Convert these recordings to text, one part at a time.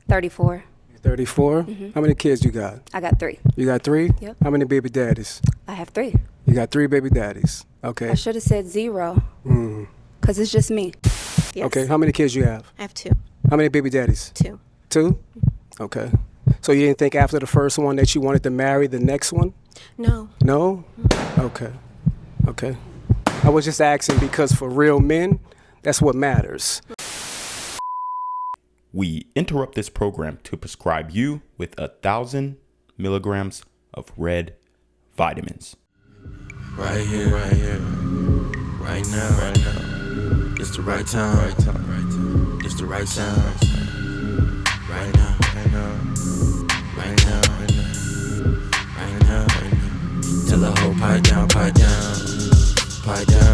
34. 34? Mm-hmm. How many kids you got? I got 3. You got 3? Yep. How many baby daddies? I have 3. You got 3 baby daddies. Okay. I should have said 0. Because it's just me. Yes. Okay. How many kids you have? I have 2. How many baby daddies? 2. 2? Okay. So you didn't think after the first one that you wanted to marry the next one? No. No? Okay. Okay. I was just asking because for real men, that's what matters. We interrupt this program to prescribe you with 1,000 milligrams of red vitamins. Right here, right now, it's the right time, it's the right sound, right now, right now. Tell the whole pipe down, pipe down, pipe down,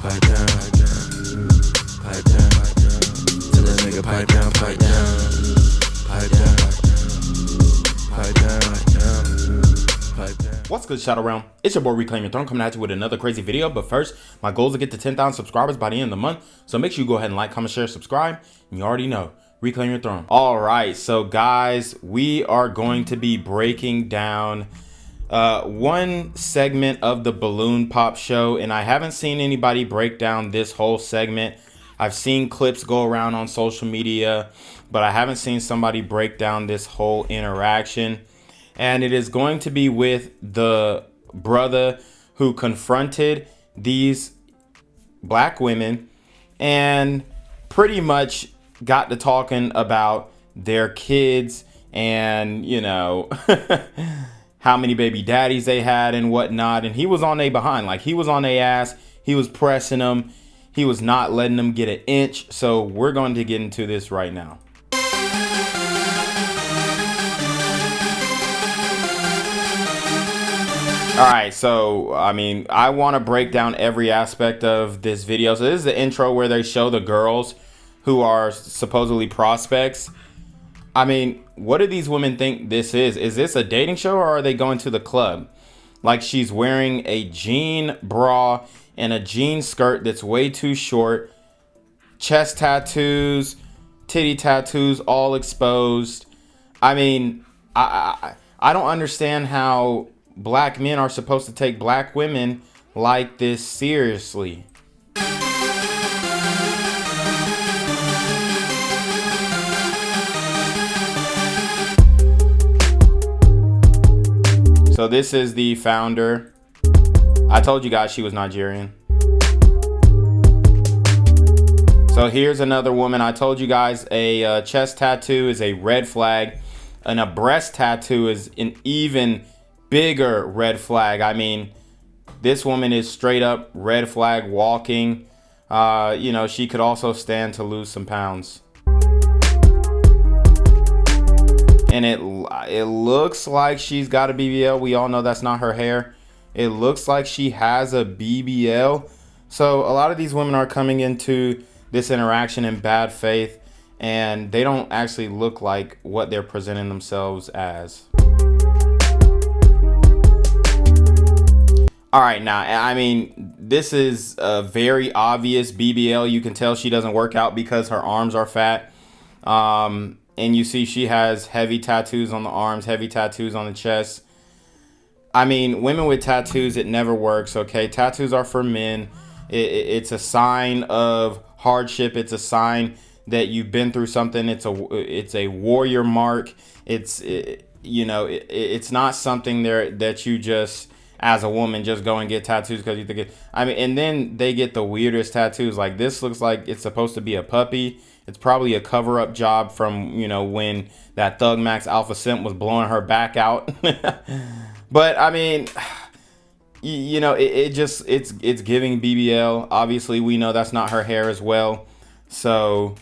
pipe down, pipe down. Tell the nigga pipe down, pipe down, pipe down, pipe down. What's good, Shadow Realm? It's your boy Reclaim Your Throne coming at you with another crazy video. But first, my goal is to get to 10,000 subscribers by the end of the month. So make sure you go ahead and like, comment, share, subscribe. And you already know, Reclaim Your Throne. All right, so guys, we are going to be breaking down one segment of the balloon pop show. And I haven't seen anybody break down this whole segment. I've seen clips go around on social media, but I haven't seen somebody break down this whole interaction. And it is going to be with the brother who confronted these black women and pretty much got to talking about their kids and, you know, how many baby daddies they had and whatnot. And he was on their behind, like he was on their ass. He was pressing them. He was not letting them get an inch. So we're going to get into this right now. All right, so, I mean, I want to break down every aspect of this video. So this is the intro where they show the girls who are supposedly prospects. I mean, what do these women think this is? Is this a dating show or are they going to the club? Like she's wearing a jean bra and a jean skirt that's way too short. Chest tattoos, titty tattoos, all exposed. I mean, I don't understand how black men are supposed to take black women like this seriously. So this is the founder. I told you guys she was Nigerian. So here's another woman. I told you guys a chest tattoo is a red flag and a breast tattoo is an even bigger red flag. I mean, this woman is straight up red flag walking. You know, she could also stand to lose some pounds. And it looks like she's got a BBL. We all know that's not her hair. It looks like she has a BBL. So a lot of these women are coming into this interaction in bad faith, and they don't actually look like what they're presenting themselves as. All right, now, I mean, this is a very obvious BBL. You can tell she doesn't work out because her arms are fat. And you see she has heavy tattoos on the arms, heavy tattoos on the chest. I mean, women with tattoos, it never works, okay? Tattoos are for men. It's a sign of hardship. It's a sign that you've been through something. It's a warrior mark. It's not something there that you just, as a woman, just go and get tattoos because you think it. I mean, and then they get the weirdest tattoos. Like this looks like it's supposed to be a puppy. It's probably a cover-up job from, you know, when that Thug Max Alpha Simp was blowing her back out. But I mean, you know, it's giving BBL. Obviously, we know that's not her hair as well. So,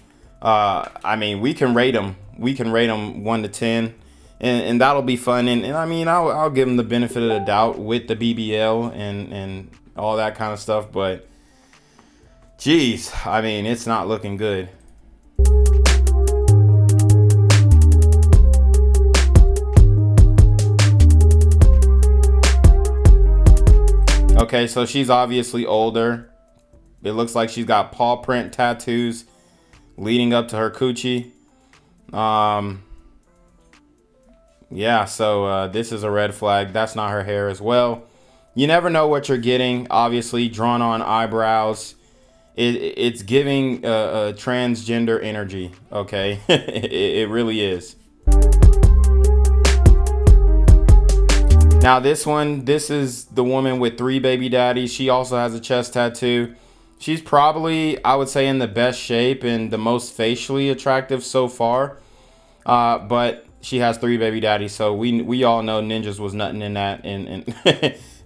I mean, we can rate them. We can rate them 1 to 10. And that'll be fun. And I mean, I'll give them the benefit of the doubt with the BBL and all that kind of stuff. But, geez, I mean, it's not looking good. Okay, so she's obviously older. It looks like she's got paw print tattoos leading up to her coochie. Yeah, so this is a red flag. That's not her hair as well. You never know what you're getting. Obviously, drawn on eyebrows. It's giving transgender energy. Okay, it really is. Now this is the woman with 3 baby daddies. She also has a chest tattoo. She's probably, I would say, in the best shape and the most facially attractive so far. But she has 3 baby daddies, so we all know ninjas was nothing in that, and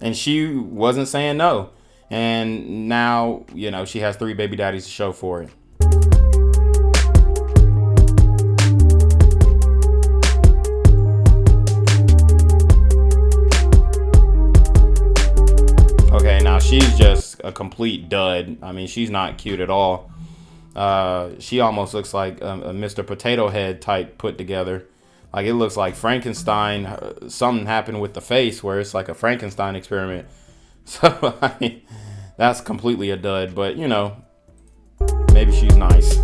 and she wasn't saying no. And now, you know, she has 3 baby daddies to show for it. Okay, now she's just a complete dud. I mean, she's not cute at all. She almost looks like a Mr. Potato Head type put together. Like, it looks like Frankenstein. Something happened with the face where it's like a Frankenstein experiment. So, I mean, that's completely a dud. But, you know, maybe she's nice.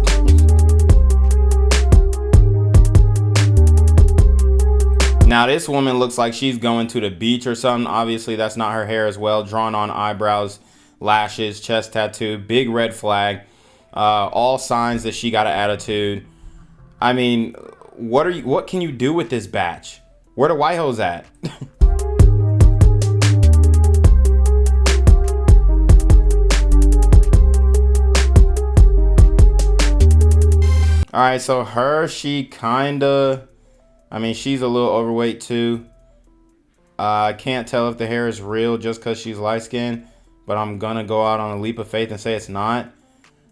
Now, this woman looks like she's going to the beach or something. Obviously, that's not her hair as well. Drawn on eyebrows, lashes, chest tattoo, big red flag. All signs that she got an attitude. I mean, what can you do with this batch? Where the white hoes at? All right, so she kinda, I mean, she's a little overweight too. I can't tell if the hair is real just because she's light skinned, but I'm gonna go out on a leap of faith and say it's not.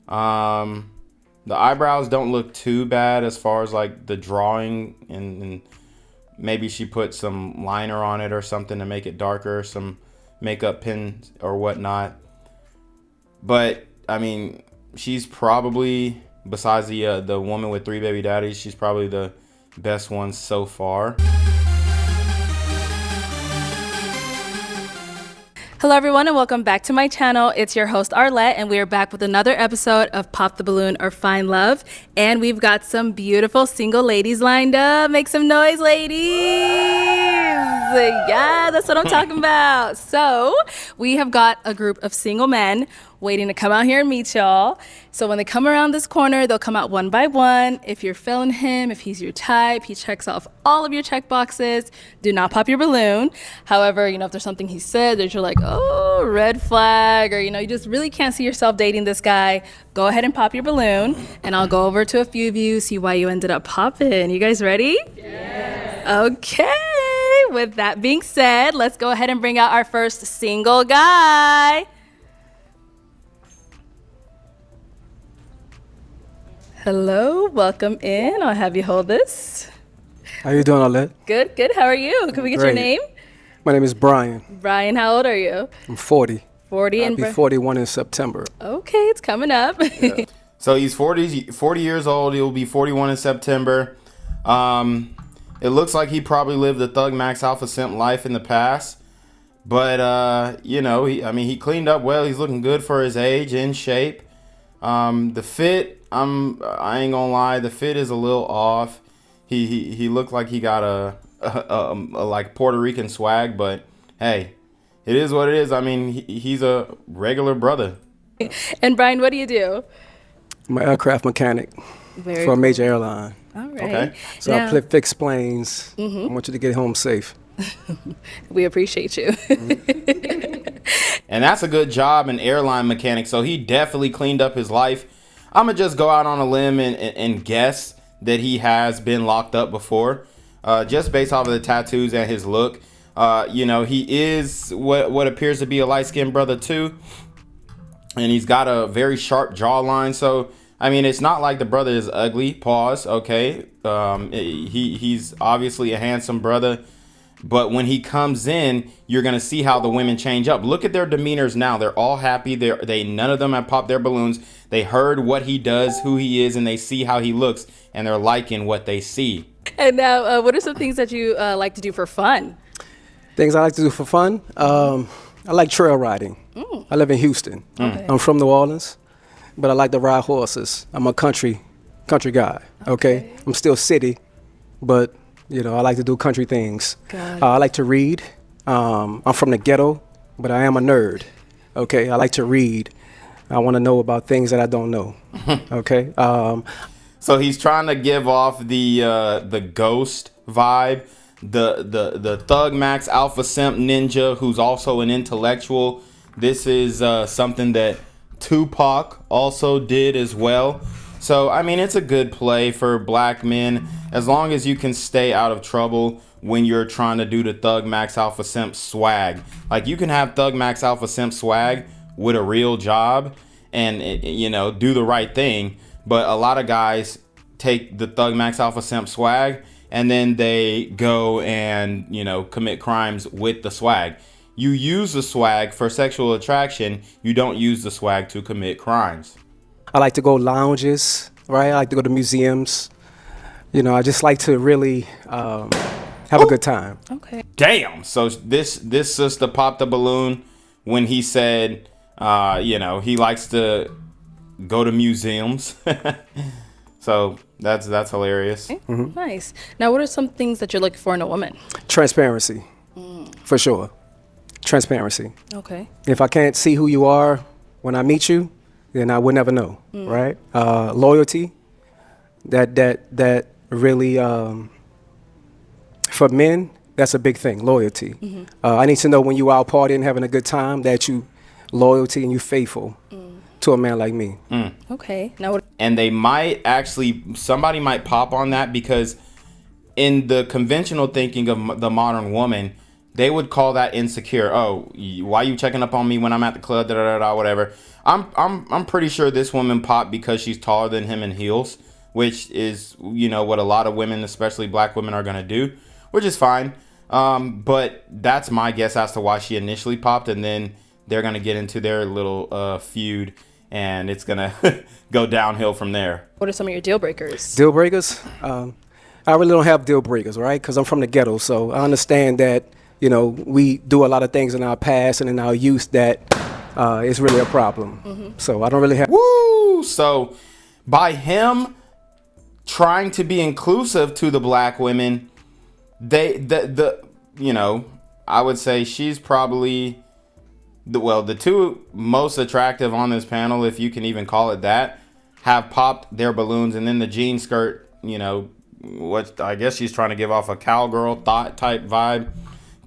The eyebrows don't look too bad as far as like the drawing, and maybe she put some liner on it or something to make it darker, some makeup pins or whatnot. But I mean, she's probably, besides the woman with 3 baby daddies, she's probably the best one so far. Hello everyone and welcome back to my channel. It's your host Arlette and we are back with another episode of Pop the Balloon or Find Love. And we've got some beautiful single ladies lined up. Make some noise, ladies. Yeah, that's what I'm talking about. So we have got a group of single men waiting to come out here and meet y'all. So when they come around this corner, they'll come out one by one. If you're feeling him, if he's your type, he checks off all of your check boxes, do not pop your balloon. However, you know, if there's something he said that you're like, oh, red flag, or, you know, you just really can't see yourself dating this guy, go ahead and pop your balloon. And I'll go over to a few of you, see why you ended up popping. You guys ready? Yes. Okay. With that being said, let's go ahead and bring out our first single guy. Hello, welcome in. I'll have you hold this. How you doing, Arlette? Good, good. How are you? Can we get your name? My name is Brian. Brian, how old are you? I'm 40. 40 I'll and be 41 in September. Okay, it's coming up. Yeah. So he's 40 years old. He'll be 41 in September. It looks like he probably lived the Thug Max Alpha Simp life in the past. But, you know, he cleaned up well. He's looking good for his age, in shape. The fit, I ain't gonna lie, the fit is a little off. He looked like he got a like Puerto Rican swag, but hey, it is what it is. I mean, he's a regular brother. And Brian, what do you do? I'm an aircraft mechanic for a major airline. All right. Okay. So now, I fix planes. I want you to get home safe. we appreciate you. And that's a good job, an airline mechanic. So he definitely cleaned up his life. I'm going to just go out on a limb and guess that he has been locked up before. Just based off of the tattoos and his look. You know, he is what appears to be a light-skinned brother too. And he's got a very sharp jawline. So, I mean, it's not like the brother is ugly. Pause. Okay. He's obviously a handsome brother. But when he comes in, you're going to see how the women change up. Look at their demeanors now. They're all happy. None of them have popped their balloons. They heard what he does, who he is, and they see how he looks, and they're liking what they see. And now, what are some things that you like to do for fun? Things I like to do for fun? I like trail riding. I live in Houston. Okay. I'm from New Orleans, but I like to ride horses. I'm a country Country guy. Okay. I'm still city, but you know, I like to do country things. Got it. I like to read. I'm from the ghetto, but I am a nerd. Okay. I like to read. I want to know about things that I don't know. Okay. So he's trying to give off the ghost vibe, the Thug Max Alpha Simp Ninja, who's also an intellectual. This is something that Tupac also did as well. So I mean, it's a good play for black men as long as you can stay out of trouble when you're trying to do the Thug Max Alpha Simp swag. Like, you can have Thug Max Alpha Simp swag with a real job and you know, do the right thing. But a lot of guys take the Thug Max Alpha Simp swag and then they go and, you know, commit crimes with the swag. You use the swag for sexual attraction. You don't use the swag to commit crimes. I like to go lounges, right? I like to go to museums. You know, I just like to really have a good time. Okay. Damn. So this sister popped the balloon when he said, you know, he likes to go to museums. So that's hilarious. Okay. Nice. Now, what are some things that you're looking for in a woman? Transparency, for sure. Transparency. Okay. If I can't see who you are when I meet you, then I would never know, right? Loyalty. That really, for men, that's a big thing. Loyalty. I need to know when you out partying, having a good time, that you loyalty and you faithful to a man like me. Okay. Now, what? And they might actually, somebody might pop on that, because in the conventional thinking of the modern woman, they would call that insecure. Oh, why you checking up on me when I'm at the club? Da da da, whatever. I'm pretty sure this woman popped because she's taller than him in heels, which is, you know, what a lot of women, especially black women, are gonna do, which is fine. But that's my guess as to why she initially popped, and then they're gonna get into their little feud, and it's gonna go downhill from there. What are some of your deal breakers? Deal breakers? I really don't have deal breakers, right? Because I'm from the ghetto, so I understand that, you know, we do a lot of things in our past and in our youth that is really a problem. So I don't really have. Woo! So by him trying to be inclusive to the black women, the you know, I would say she's probably the two most attractive on this panel, if you can even call it that, have popped their balloons. And then the jean skirt, you know, what I guess she's trying to give off a cowgirl thought type vibe,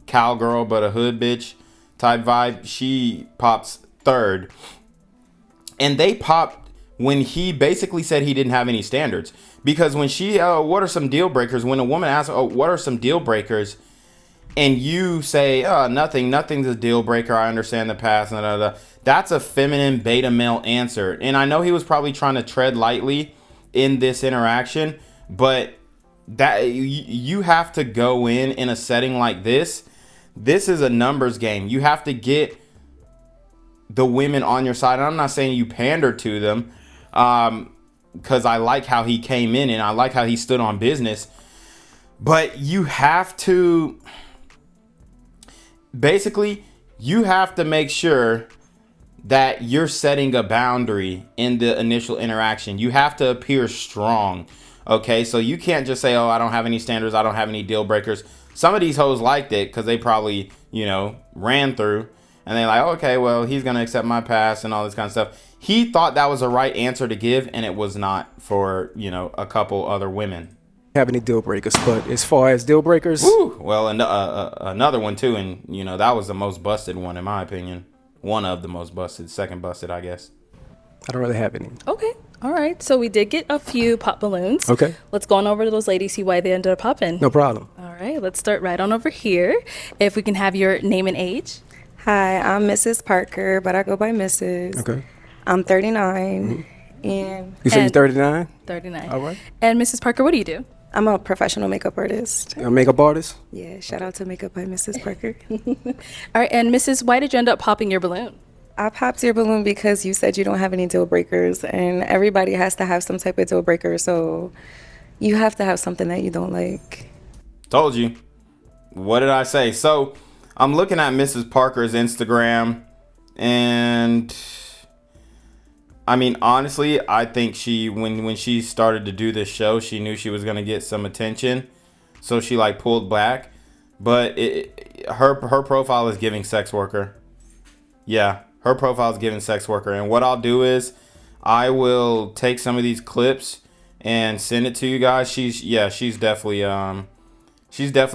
cowgirl but a hood bitch type vibe. She pops third, and they popped when he basically said he didn't have any standards. Because when she, what are some deal breakers? When a woman asks, oh, what are some deal breakers? And you say, nothing's a deal breaker. I understand the past. That's a feminine beta male answer. And I know he was probably trying to tread lightly in this interaction, but that you have to go in a setting like this. This is a numbers game. You have to get the women on your side. And I'm not saying you pander to them, because I like how he came in and I like how he stood on business. But you have to, basically, you have to make sure that you're setting a boundary in the initial interaction. You have to appear strong. Okay, so you can't just say, oh, I don't have any standards, I don't have any deal breakers. Some of these hoes liked it because they probably, you know, ran through. And they're like, okay, well, he's going to accept my pass and all this kind of stuff. He thought that was the right answer to give, and it was not for, you know, a couple other women. Have any deal breakers, but as far as deal breakers, well, another one too, and you know, that was the most busted one in my opinion. One of the most busted, second busted, I guess. I don't really have any. Okay. All right. So we did get a few pop balloons. Okay. Let's go on over to those ladies, see why they ended up popping. No problem. All right. Let's start right on over here. If we can have your name and age. Hi, I'm Mrs. Parker, but I go by Mrs. Okay. I'm 39, and You say you're 39? 39. All right. And Mrs. Parker, what do you do? I'm a professional makeup artist. A makeup artist? Yeah, shout out to Makeup by Mrs. Parker. All right. And Mrs., why did you end up popping your balloon? I popped your balloon because you said you don't have any deal breakers, and everybody has to have some type of deal breaker, so you have to have something that you don't like. Told you. What did I say? So I'm looking at Mrs. Parker's Instagram, and I mean, honestly, I think when she started to do this show, she knew she was gonna get some attention, so she like pulled back. But her profile is giving sex worker. Yeah, her profile is giving sex worker. And what I'll do is, I will take some of these clips and send it to you guys. She's definitely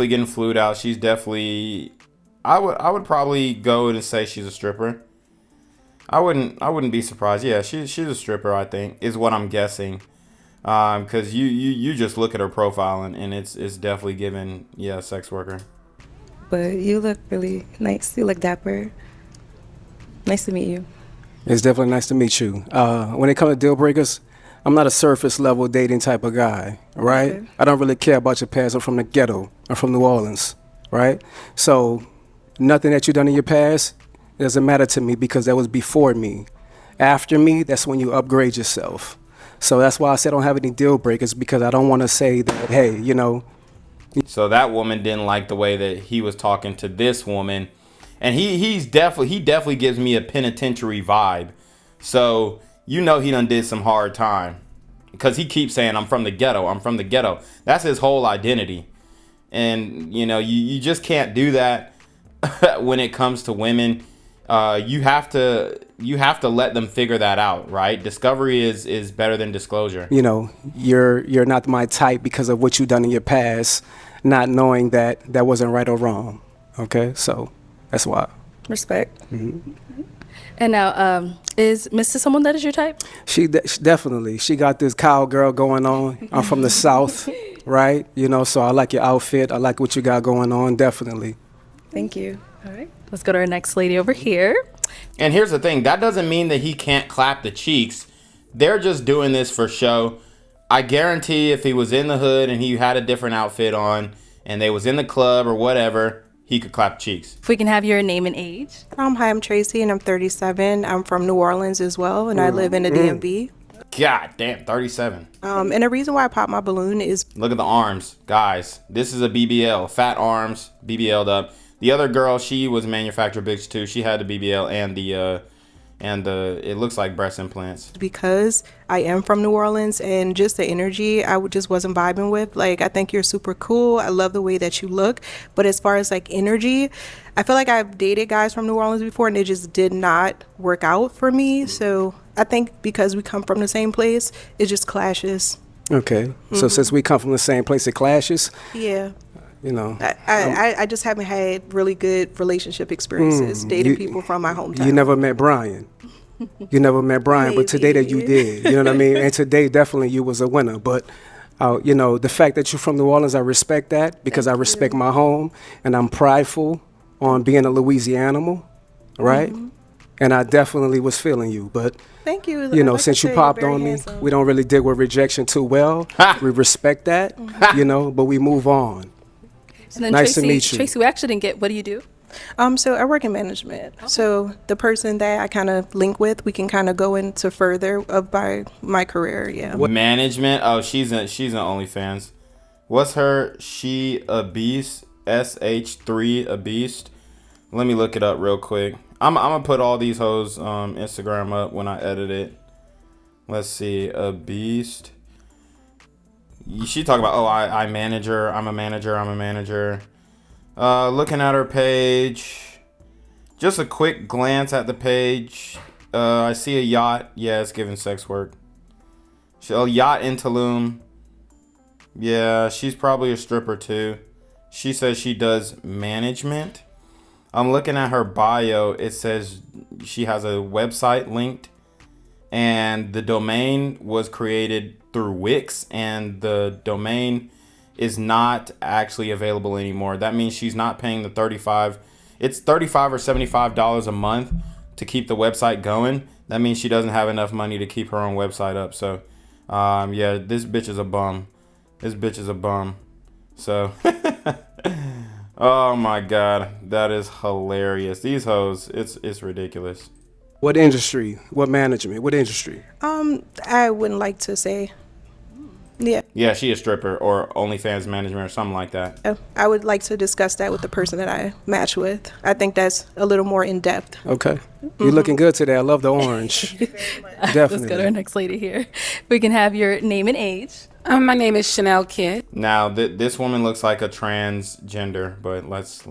getting flued out. She's definitely, I would probably go and say she's a stripper. I wouldn't be surprised. Yeah, she's a stripper, I think, is what I'm guessing. Because you just look at her profile and it's definitely giving, yeah, sex worker. But you look really nice. You look dapper. Nice to meet you. It's definitely nice to meet you. When it comes to deal breakers, I'm not a surface level dating type of guy, right? Okay. I don't really care about your past. I'm from the ghetto. I'm from New Orleans, right? So nothing that you've done in your past doesn't matter to me because that was before me. After me, that's when you upgrade yourself. So that's why I said I don't have any deal breakers, because I don't want to say that, hey, you know. So that woman didn't like the way that he was talking to this woman. And he definitely gives me a penitentiary vibe. So you know he done did some hard time. Because he keeps saying, I'm from the ghetto. I'm from the ghetto. That's his whole identity. And, you know, you just can't do that when it comes to women. You have to let them figure that out, right? Discovery is better than disclosure. You know, you're not my type because of what you've done in your past, not knowing that that wasn't right or wrong. Okay, so that's why. Respect. And now, is Mr. someone that is your type? She definitely. She got this cowgirl going on. I'm from the South, right? You know, so I like your outfit. I like what you got going on. Definitely. Thank you. All right. Let's go to our next lady over here. And here's the thing. That doesn't mean that he can't clap the cheeks. They're just doing this for show. I guarantee if he was in the hood and he had a different outfit on and they was in the club or whatever, he could clap cheeks. If we can have your name and age. Hi, I'm Tracy, and I'm 37. I'm from New Orleans as well, and I live in the DMV. God damn, 37. And the reason why I popped my balloon is Look at the arms. Guys, this is a BBL. Fat arms, BBL'd up. The other girl, she was manufactured bitch too. She had the BBL and the it looks like breast implants. because I am from New Orleans, and just the energy just wasn't vibing with. Like, I think you're super cool. I love the way that you look. But as far as like energy, I feel like I've dated guys from New Orleans before, and it just did not work out for me. So I think because we come from the same place, it just clashes. Okay. So since we come from the same place, it clashes. Yeah. You know. I just haven't had really good relationship experiences dating people from my hometown. You never met Brian. You never met Brian, but today that you did. You know what I mean? And today, definitely, you was a winner. But, you know, the fact that you're from New Orleans, I respect that because I respect my home, and I'm prideful on being a Louisianian, right? And I definitely was feeling you. But, Thank you. you know, Like I since you said, popped you're on very me, handsome. we don't really deal with rejection too well. We respect that, you know, but we move on. And then Nice to Tracy, meet you. Tracy, we actually didn't get, what do you do? So I work in management. So the person that I kind of link with, we can kind of go into further of my career. Yeah. Management. Oh, she's an OnlyFans. What's her? She a beast. SH3 a beast. Let me look it up real quick. I'm gonna put all these hoes Instagram up when I edit it. Let's see. A beast. She talk about, oh, I manage her. I'm a manager. Looking at her page, just a quick glance at the page. I see a yacht. Yeah, it's giving sex work. A yacht in Tulum. Yeah, she's probably a stripper too. She says she does management. I'm looking at her bio. It says she has a website linked, and the domain was created through Wix, and the domain is not actually available anymore. That means she's not paying the $35 or $75 a month to keep the website going. That means she doesn't have enough money to keep her own website up. So yeah, this bitch is a bum. So oh my god, that is hilarious. These hoes, it's ridiculous. What industry? What management? What industry? I wouldn't like to say. Yeah. Yeah, she a stripper or OnlyFans management or something like that. I would like to discuss that with the person that I match with. I think that's a little more in depth. Okay. You're looking good today. I love the orange. Let's go to Definitely. our next lady here. We can have your name and age. My name is Chanel Kidd, Now, this woman looks like a transgender, but let's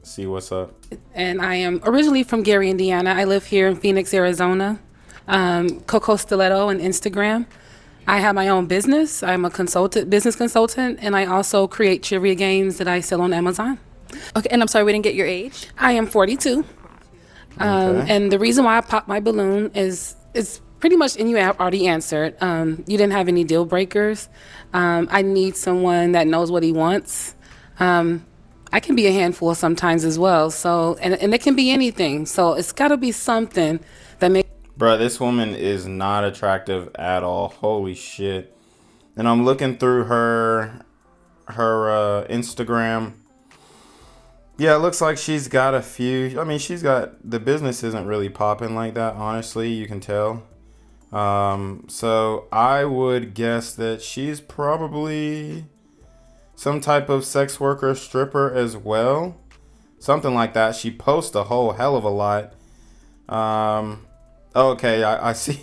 see what's up. and I am originally from Gary, Indiana. I live here in Phoenix, Arizona. Coco Stiletto on Instagram. I have my own business. I'm a business consultant, and I also create trivia games that I sell on Amazon. Okay, and I'm sorry we didn't get your age. I am 42. And the reason why I popped my balloon is pretty much, and you have already answered. You didn't have any deal breakers. I need someone that knows what he wants. I can be a handful sometimes as well. So, and it can be anything. So it's got to be something that makes. Bruh, this woman is not attractive at all. Holy shit. And I'm looking through her Instagram. Yeah, it looks like she's got a few. I mean, the business isn't really popping like that, honestly. You can tell. So I would guess that she's probably some type of sex worker, stripper as well. Something like that. She posts a whole hell of a lot. Okay, I see.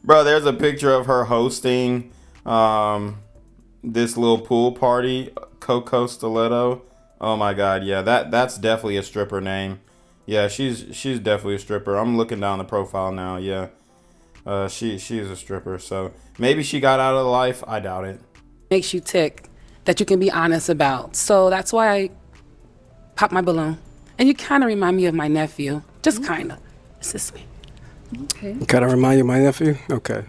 Bro, there's a picture of her hosting this little pool party, Coco Stiletto. Oh my god, yeah, that's definitely a stripper name. Yeah, she's definitely a stripper. I'm looking down the profile now. Yeah, she is a stripper. So maybe she got out of the life. I doubt it. Makes you tick, that you can be honest about. So that's why I popped my balloon. And you kind of remind me of my nephew. Just kind of. It's just me. Kind of remind you of my nephew? Okay.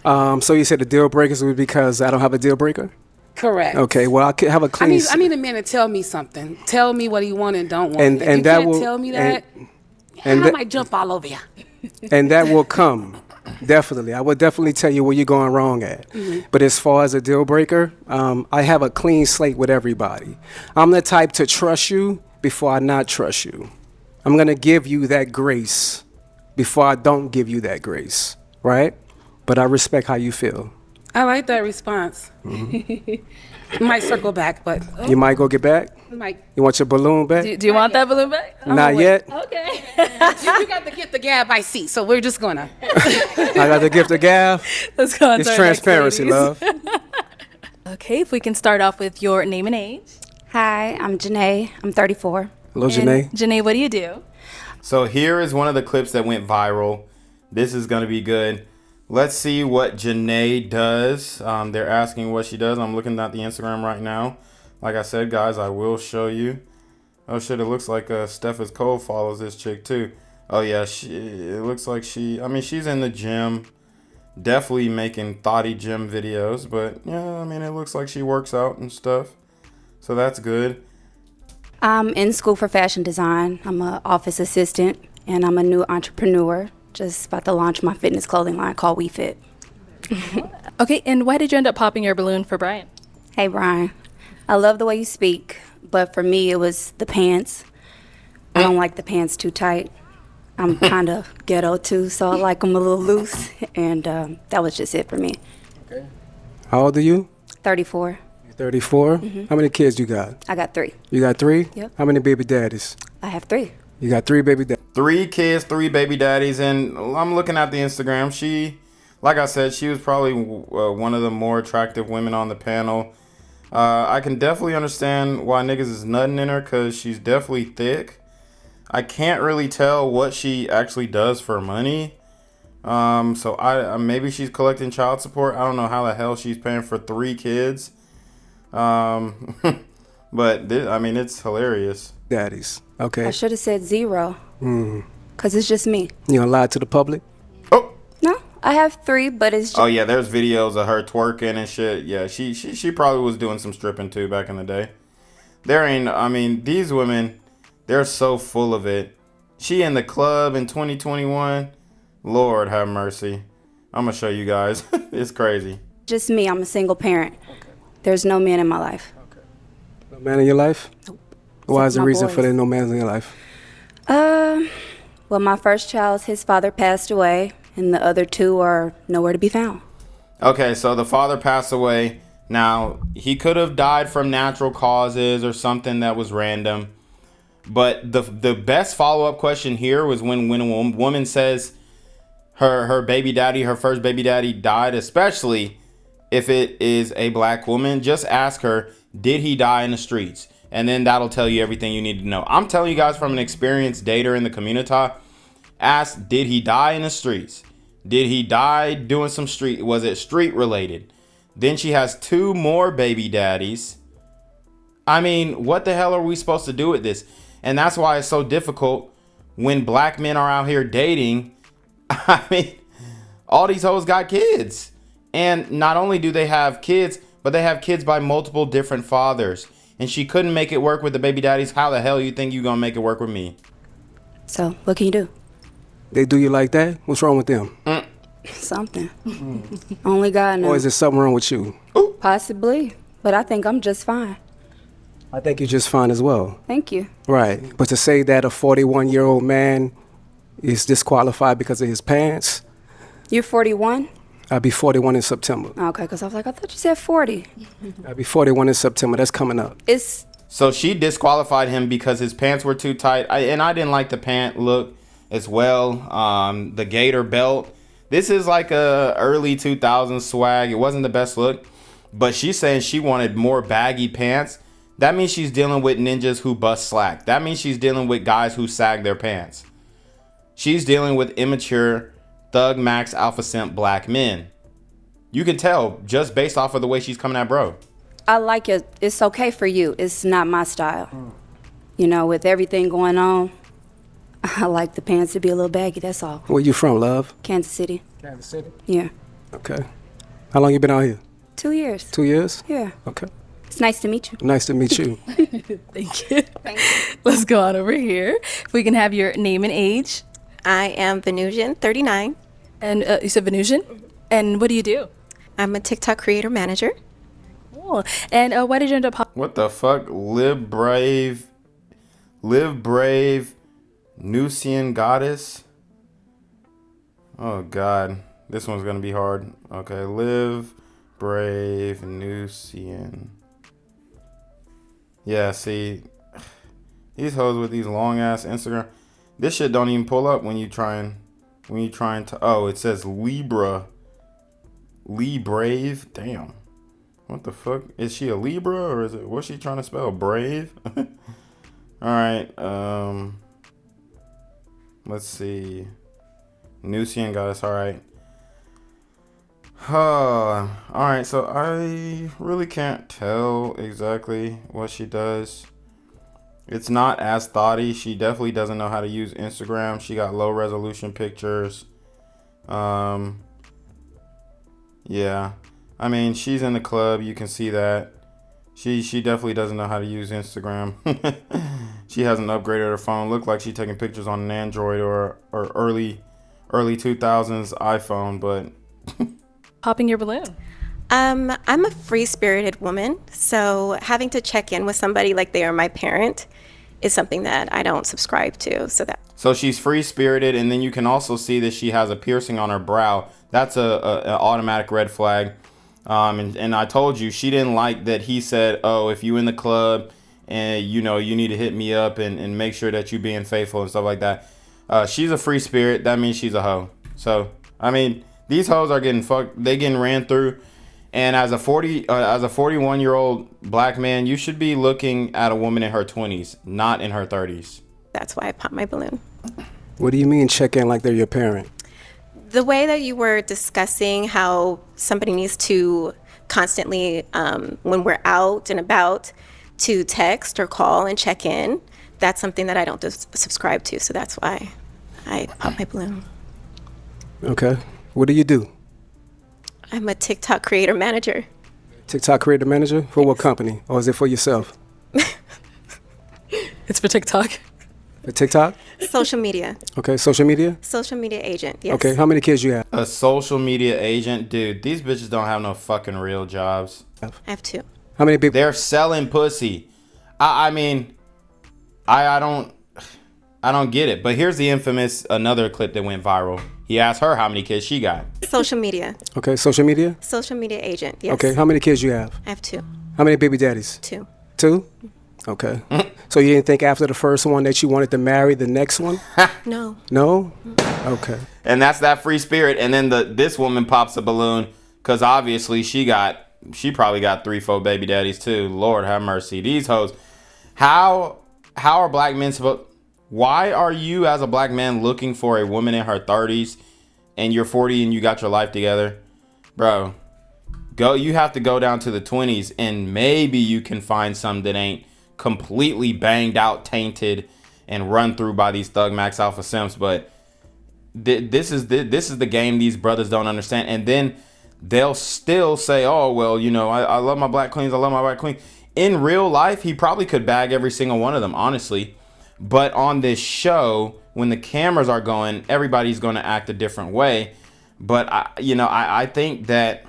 So you said the deal breakers would be because I don't have a deal breaker? Correct. Okay, well, I could have a I clean... need a man to tell me something. Tell me what he want and don't want. And- If and you that can't will- tell me that, and I that- might jump all over you. And that will come. Definitely. I will definitely tell you where you're going wrong at. But as far as a deal breaker, I have a clean slate with everybody. I'm the type to trust you before I not trust you. I'm going to give you that grace before I don't give you that grace, right? But I respect how you feel. I like that response. Might circle back, but You might go get back? might. You want your balloon back? Do you want that balloon back? Not yet. Okay. You got to get the gab I see, so we're just gonna. I got the gift of gab. Let's go on It's to our next transparency, ladies. love. Okay, if we can start off with your name and age. Hi, I'm Janae. I'm 34. Hello, And Janae. Janae, what do you do? So here is one of the clips that went viral. This is gonna be good. Let's see what Janae does. They're asking what she does. I'm looking at the Instagram right now. Like I said, guys, I will show you. Oh shit, it looks like Stephis Cole follows this chick too. Oh yeah, it looks like she's in the gym. Definitely making thoughty gym videos, but yeah, I mean, it looks like she works out and stuff. So that's good. I'm in school for fashion design. I'm an office assistant, and I'm a new entrepreneur. Just about to launch my fitness clothing line called WeFit. Okay, and why did you end up popping your balloon for Brian? Hey, Brian. I love the way you speak, but for me, it was the pants. I don't like the pants too tight. I'm kind of ghetto too, so I like them a little loose, and that was just it for me. How old are you? 34. 34? How many kids you got? I got 3. You got 3? Yep. How many baby daddies? I have 3. You got 3 baby daddies. 3 kids, 3 baby daddies, and I'm looking at the Instagram. She, like I said, she was probably one of the more attractive women on the panel. I can definitely understand why niggas is nutting in her, because she's definitely thick. I can't really tell what she actually does for money. So maybe she's collecting child support. I don't know how the hell she's paying for 3 kids. But it's hilarious. Daddies. I Okay. should have said 0, because it's just me. You gonna lie to the public? Oh, No, I have 3, but it's just... oh yeah, there's videos of her twerking and shit. Yeah, she probably was doing some stripping too back in the day. These women, they're so full of it. She in the club in 2021. Lord have mercy. I'm gonna show you guys. It's crazy. just me. I'm a single parent. There's no man in my life. No man in your life? Nope. Why is the my reason boys. for there no man in your life? Well, my first child, his father passed away, and the other 2 are nowhere to be found. Okay, so the father passed away. Now, he could have died from natural causes or something that was random. But the best follow-up question here was when a woman says her baby daddy, her first baby daddy died, especially if it is a black woman, just ask her, did he die in the streets? And then that'll tell you everything you need to know. I'm telling you guys from an experienced dater in the community. Ask, did he die in the streets? Did he die doing some street? Was it street related? Then she has 2 more baby daddies. I mean, what the hell are we supposed to do with this? And that's why it's so difficult when black men are out here dating. I mean, all these hoes got kids. And not only do they have kids, but they have kids by multiple different fathers. And she couldn't make it work with the baby daddies. How the hell you think you gonna make it work with me? So, what can you do? They do you like that? What's wrong with them? Something. Only God knows. Or is there something wrong with you? Possibly, but I think I'm just fine. I think you're just fine as well. Thank you. Right. But to say that a 41-year-old man is disqualified because of his pants, You're 41? I'll be 41 in September. Okay, because I was like, I thought you said 40. I'll be 41 in September. That's coming up. It's So she disqualified him because his pants were too tight. And I didn't like the pant look as well. The gator belt. This is like a early 2000s swag. It wasn't the best look. But she's saying she wanted more baggy pants. That means she's dealing with ninjas who bust slack. That means she's dealing with guys who sag their pants. She's dealing with immature, thug max alpha simp black men. You can tell just based off of the way she's coming at bro. I like it. It's okay for you. It's not my style. You know, with everything going on, I like the pants to be a little baggy, that's all. Where you from, love? Kansas City. Kansas City. Yeah. Okay. How long you been out here? 2 years. 2 years? Yeah. Okay. It's nice to meet you. Nice to meet you. Thank you. Let's go on over here. If we can have your name and age. I am Venusian, 39. And you said Venusian? And what do you do? I'm a TikTok creator manager. Cool. And why did you end up What the fuck? Live brave, Nusian goddess. Oh god, this one's gonna be hard. Okay, live brave Nusian. Yeah, see, these hoes with these long ass Instagram. This shit don't even pull up when you trying to. Oh, it says Libra. Brave. Damn. What the fuck? Is she a Libra or is it? What's she trying to spell? Brave. All right. Let's see. Nusian goddess. All right. All right. So I really can't tell exactly what she does. It's not as thoughty. She definitely doesn't know how to use Instagram. She got low resolution pictures. Yeah. I mean, she's in the club. You can see that. She definitely doesn't know how to use Instagram. She hasn't upgraded her phone. Looked like she's taking pictures on an Android or early 2000s iPhone, but popping your balloon? I'm a free-spirited woman, so having to check in with somebody like they are my parent is something that I don't subscribe to. So she's free-spirited, and then you can also see that she has a piercing on her brow. That's a automatic red flag. And I told you, she didn't like that he said, oh, if you in the club and you need to hit me up and make sure that you being faithful and stuff like that. She's a free spirit. That means she's a hoe. So, I mean, these hoes are getting fucked. They getting ran through. And as a 41-year-old black man, you should be looking at a woman in her 20s, not in her 30s. that's why I pop my balloon. What do you mean check in like they're your parent? The way that you were discussing how somebody needs to constantly, when we're out and about, to text or call and check in, that's something that I don't subscribe to. So that's why I pop my balloon. Okay. What do you do? I'm a TikTok creator manager. TikTok creator manager? For what company? Or is it for yourself? It's for TikTok. For TikTok? Social media. Okay, social media? Social media agent, yes. Okay, how many kids you have? A social media agent? Dude, these bitches don't have no fucking real jobs. I have 2. How many people? They're selling pussy. I mean, I don't get it. But here's the infamous, another clip that went viral He asked her how many kids she got. Social media. Okay, social media? Social media agent, yes. Okay, how many kids you have? I have 2. How many baby daddies? 2. 2? Okay. So you didn't think after the first one that you wanted to marry the next one? No. No? Okay. And that's that free spirit. And then this woman pops a balloon because obviously she probably got 3-4 baby daddies too. Lord have mercy. These hoes. How are black men supposed? Why are you as a black man looking for a woman in her 30s and you're 40 and you got your life together, bro? You have to go down to the 20s and maybe you can find some that ain't completely banged out, tainted, and run through by these thug max alpha simps. But this is the game these brothers don't understand. And then they'll still say, oh, well, you know, I love my black queens. I love my black queen. In real life, he probably could bag every single one of them, honestly. But on this show, when the cameras are going, everybody's going to act a different way. But I think that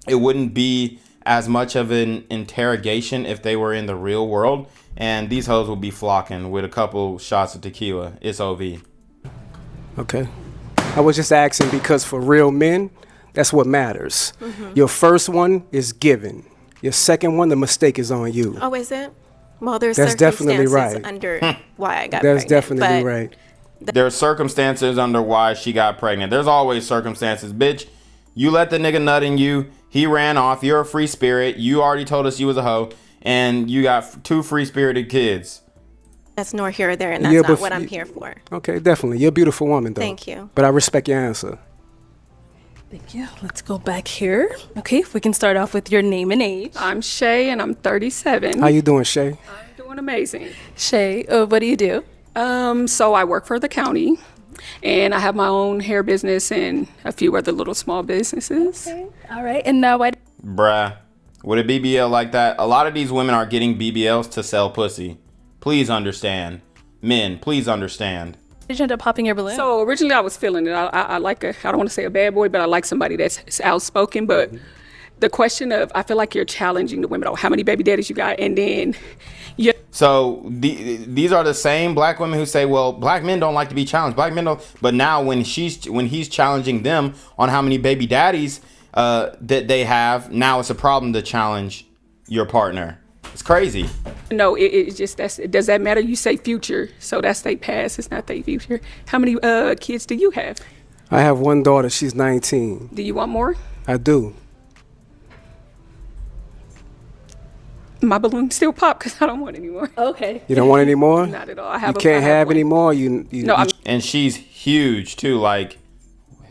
it wouldn't be as much of an interrogation if they were in the real world, and these hoes would be flocking with a couple shots of tequila. It's OV. Okay. I was just asking because for real men, that's what matters. Your first one is given. Your second one, the mistake is on you. Oh, is it? Well, there's That's definitely circumstances right. under why I got That's pregnant. definitely but right. There's circumstances under why she got pregnant. There's always circumstances. Bitch, you let the nigga nut in you. He ran off. You're a free spirit. You already told us you was a hoe. And you got 2 free-spirited kids. That's nor here or there, and that's not what I'm here for. Okay, definitely. You're a beautiful woman, though. Thank you. But I respect your answer. Thank you. Let's go back here. Okay, if we can start off with your name and age. I'm Shay, and I'm 37. How you doing, Shay? I'm doing amazing. Shay, what do you do? So I work for the county, and I have my own hair business and a few other little small businesses. Okay. All right, and now what? Bruh, with a BBL like that, a lot of these women are getting BBLs to sell pussy. Please understand. Men, please understand. Did you end up popping your balloon? So originally I was feeling it. I like I don't want to say a bad boy, but I like somebody that's outspoken. But the question of, I feel like you're challenging the women. Oh, how many baby daddies you got? And then you. So these are the same black women who say, well, black men don't like to be challenged. Black men don't. But now when he's challenging them on how many baby daddies that they have, now it's a problem to challenge your partner. It's crazy. No, it just does that matter? You say future, so that's their past. It's not their future. How many kids do you have? I have one daughter. She's 19. Do you want more? I do. My balloon still pop because I don't want any more. Okay. You don't want any more? Not at all. I have. You can't have one. any more. No, And she's huge too, like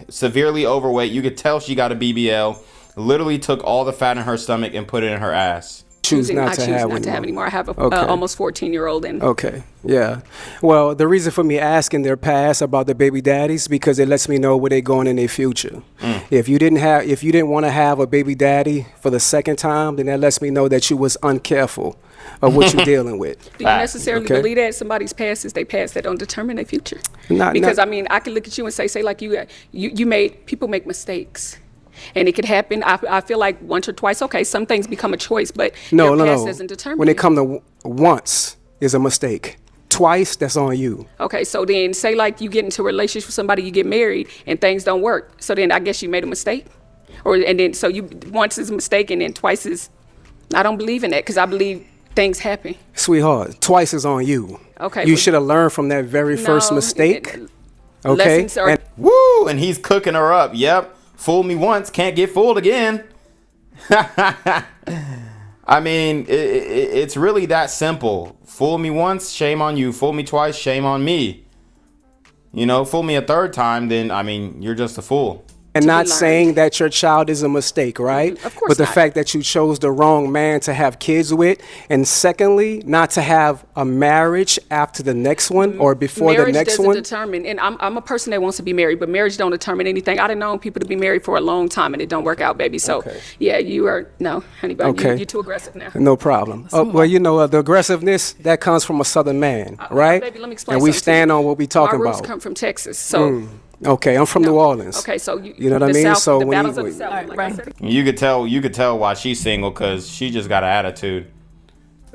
severely overweight. You could tell she got a BBL. Literally took all the fat in her stomach and put it in her ass. choose not to have any more. I have a Okay. almost 14-year-old and Okay, yeah. Well, the reason for me asking their past about the baby daddies because it lets me know where they're going in their future. If you didn't want to have a baby daddy for the second time, then that lets me know that you was uncareful of what you're dealing with. do you necessarily Okay. believe that somebody's past is their past that don't determine their future? Not- Because not- I mean, I can look at you and say like you made people make mistakes. And it could happen. I feel like once or twice, okay, some things become a choice, but your past doesn't determine When it it. come to once is a mistake. Twice, that's on you. Okay, so then say like you get into a relationship with somebody, you get married, and things don't work. So then I guess you made a mistake, and then so you once is a mistake, and then twice is. I don't believe in that because I believe things happen. Sweetheart, twice is on you. Okay, You but- should have learned from that very first No, mistake. Okay. Lessons are. And- Woo! And he's cooking her up. Yep. Fool me once, can't get fooled again. I mean, it's really that simple. Fool me once, shame on you. Fool me twice, shame on me. You know, fool me a third time, then, I mean, you're just a fool. And To be not learned. saying that your child is a mistake, right? Of course But the not. fact that you chose the wrong man to have kids with, and secondly, not to have a marriage after the next one or before Marriage the next doesn't one. determine, and I'm a person that wants to be married, but marriage don't determine anything. I done known people to be married for a long time and it don't work out, baby. So Okay. yeah, you are no, honey, bun, Okay. you're too aggressive now. No problem. Well, you know, the aggressiveness that comes from a Southern man, right? Baby, let me explain And we something to stand you. on what we talking My roots about. come from Texas, so Okay, I'm from New Orleans. okay, so You know what I the mean? South, So the when battles you- of the South, like I right. said. You could tell why she's single, because she just got an attitude.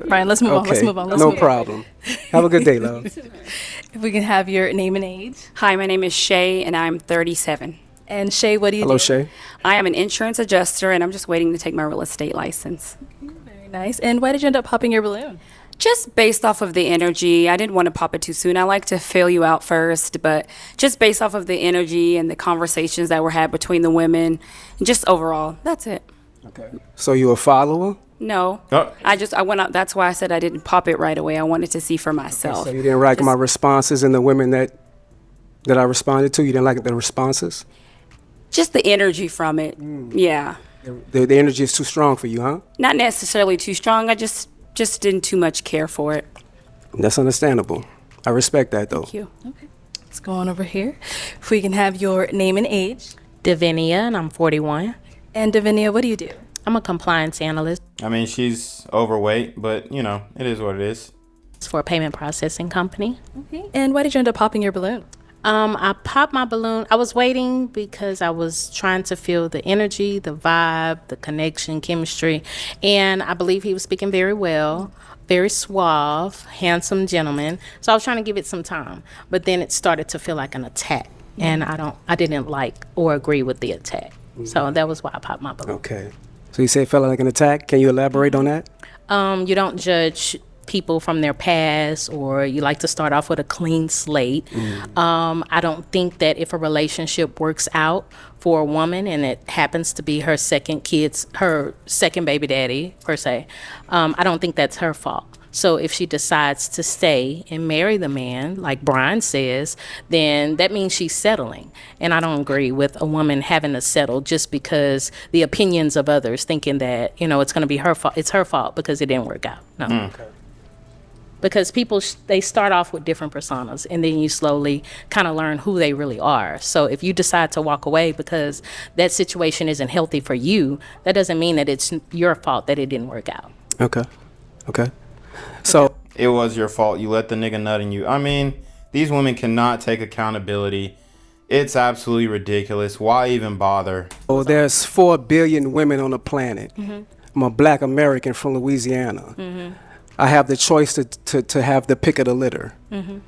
Brian, let's move on. Let's Okay, move on. Let's no move on. problem. Have a good day, love. If we can have your name and age. Hi, my name is Shay, and I'm 37. And Shay, what do you Hello, do? Shay. I am an insurance adjuster, and I'm just waiting to take my real estate license. Very nice. And why did you end up popping your balloon? Just based off of the energy, I didn't want to pop it too soon. I like to fill you out first, but just based off of the energy and the conversations that were had between the women, and just overall, that's it. Okay. So you a follower? No, Oh. I went out. That's why I said I didn't pop it right away. I wanted to see for myself. So you didn't like my responses and the women that I responded to? You didn't like the responses? Just the energy from it. Yeah. The energy is too strong for you, huh? Not necessarily too strong. I just didn't too much care for it. That's understandable. I respect that, though. Thank you. Okay. Let's go on over here. If we can have your name and age. Davinia, and I'm 41. And Davinia, what do you do? I'm a compliance analyst I mean, she's overweight, but you know, it is what it is. for a payment processing company. Okay. And why did you end up popping your balloon? I popped my balloon. I was waiting because I was trying to feel the energy, the vibe, the connection, chemistry. And I believe he was speaking very well, very suave, handsome gentleman. So I was trying to give it some time. But then it started to feel like an attack. And I didn't like or agree with the attack. So that was why I popped my balloon. Okay. So you say it felt like an attack. Can you elaborate on that? You don't judge people from their past, or you like to start off with a clean slate. I don't think that if a relationship works out for a woman and it happens to be her second baby daddy per se, I don't think that's her fault. So if she decides to stay and marry the man, like Brian says, then that means she's settling. And I don't agree with a woman having to settle just because the opinions of others thinking that, it's going to be her fault. It's her fault because it didn't work out. No. Okay. Because people, they start off with different personas, and then you slowly kind of learn who they really are. So if you decide to walk away because that situation isn't healthy for you, that doesn't mean that it's your fault that it didn't work out. Okay. So It was your fault. You let the nigga nut in you. I mean, these women cannot take accountability. It's absolutely ridiculous. Why even bother? there's 4 billion women on the planet. I'm a black American from Louisiana. I have the choice to have the pick of the litter.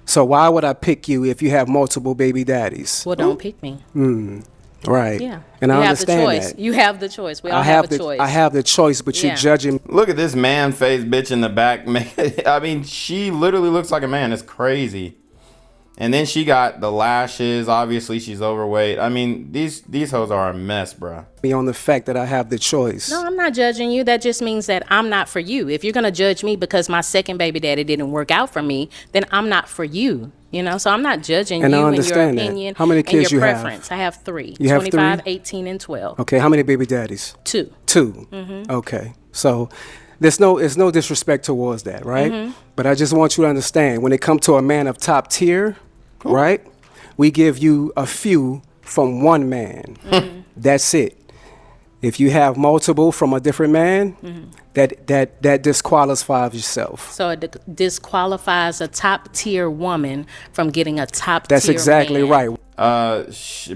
So why would I pick you if you have multiple baby daddies? Well, don't pick me. Right. Yeah. And you I have the understand choice. that. You have the choice. We all have a choice. I have the choice, but you're Yeah. judging. Look at this man face bitch in the back. I mean, she literally looks like a man. It's crazy. And then she got the lashes. Obviously, she's overweight. I mean, these hoes are a mess, bruh. Me on the fact that I have the choice. No, I'm not judging you. That just means that I'm not for you. If you're going to judge me because my second baby daddy didn't work out for me, then I'm not for you. So I'm not judging And I you and your understand that. opinion How many kids and your you have? preference. I have 3. You have 25, 3? 18, and 12. Okay, how many baby daddies? 2. 2. Okay, so there's no disrespect towards that, right? But I just want you to understand, when it comes to a man of top tier, right? We give you a few from one man. That's it. If you have multiple from a different man, that disqualifies yourself. So it disqualifies a top tier woman from getting a top That's tier exactly man. right.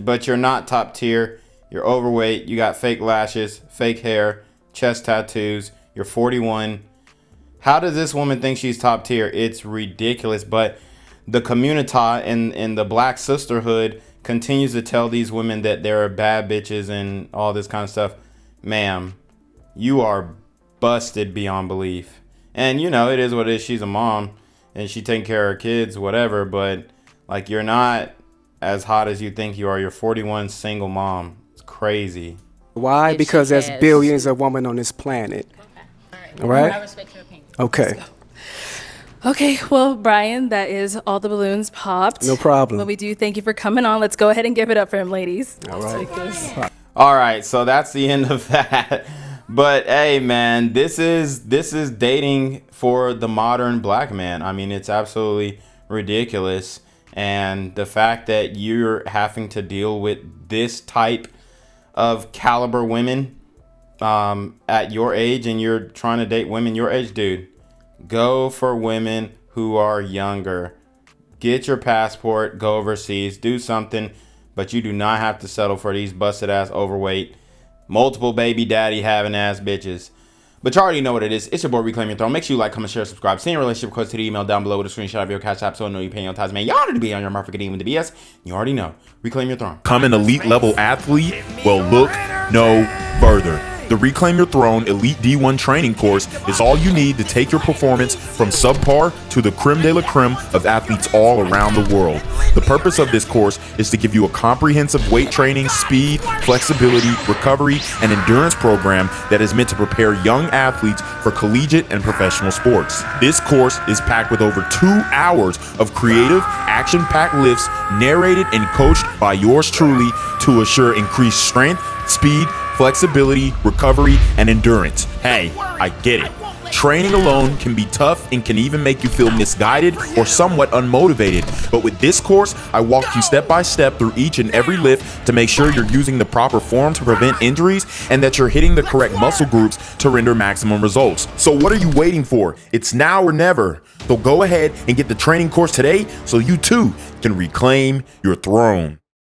But you're not top tier. You're overweight. You got fake lashes, fake hair, chest tattoos. You're 41. How does this woman think she's top tier? It's ridiculous. But the community and the black sisterhood continues to tell these women that they're bad bitches and all this kind of stuff. Ma'am, you are busted beyond belief. And it is what it is. She's a mom and she taking care of her kids, whatever. But like, you're not as hot as you think you are. You're 41, single mom. It's crazy. Why? Yes, Because she there's has. billions of women on this planet. All right? I respect your opinion. Okay. Okay, well, Brian, that is all the balloons popped. No problem. But we do thank you for coming on. Let's go ahead and give it up for him, ladies. All right. All right, so that's the end of that. But hey, man, this is dating for the modern black man. I mean, it's absolutely ridiculous. And the fact that you're having to deal with this type of caliber women at your age, and you're trying to date women your age, dude, go for women who are younger. Get your passport, go overseas, do something, but you do not have to settle for these busted ass, overweight, multiple baby daddy having ass bitches. But you already know what it is. It's your boy, Reclaim Your Throne. Make sure you like, comment, share, subscribe. Send your relationship request to the email down below with a screenshot of your Cash App so I know you're paying your tithes, man. Y'all need to be on your market even with the BS. You already know. Reclaim Your Throne. Become an elite level athlete? Well, look no further. The Reclaim Your Throne Elite D1 training course is all you need to take your performance from subpar to the creme de la creme of athletes all around the world. The purpose of this course is to give you a comprehensive weight training, speed, flexibility, recovery, and endurance program that is meant to prepare young athletes for collegiate and professional sports. This course is packed with over 2 hours of creative, action-packed lifts narrated and coached by yours truly to assure increased strength, speed, flexibility, recovery, and endurance. Hey, I get it. Training alone can be tough and can even make you feel misguided or somewhat unmotivated. But with this course, I walk you step by step through each and every lift to make sure you're using the proper form to prevent injuries and that you're hitting the correct muscle groups to render maximum results. So what are you waiting for? It's now or never. So go ahead and get the training course today so you too can reclaim your throne.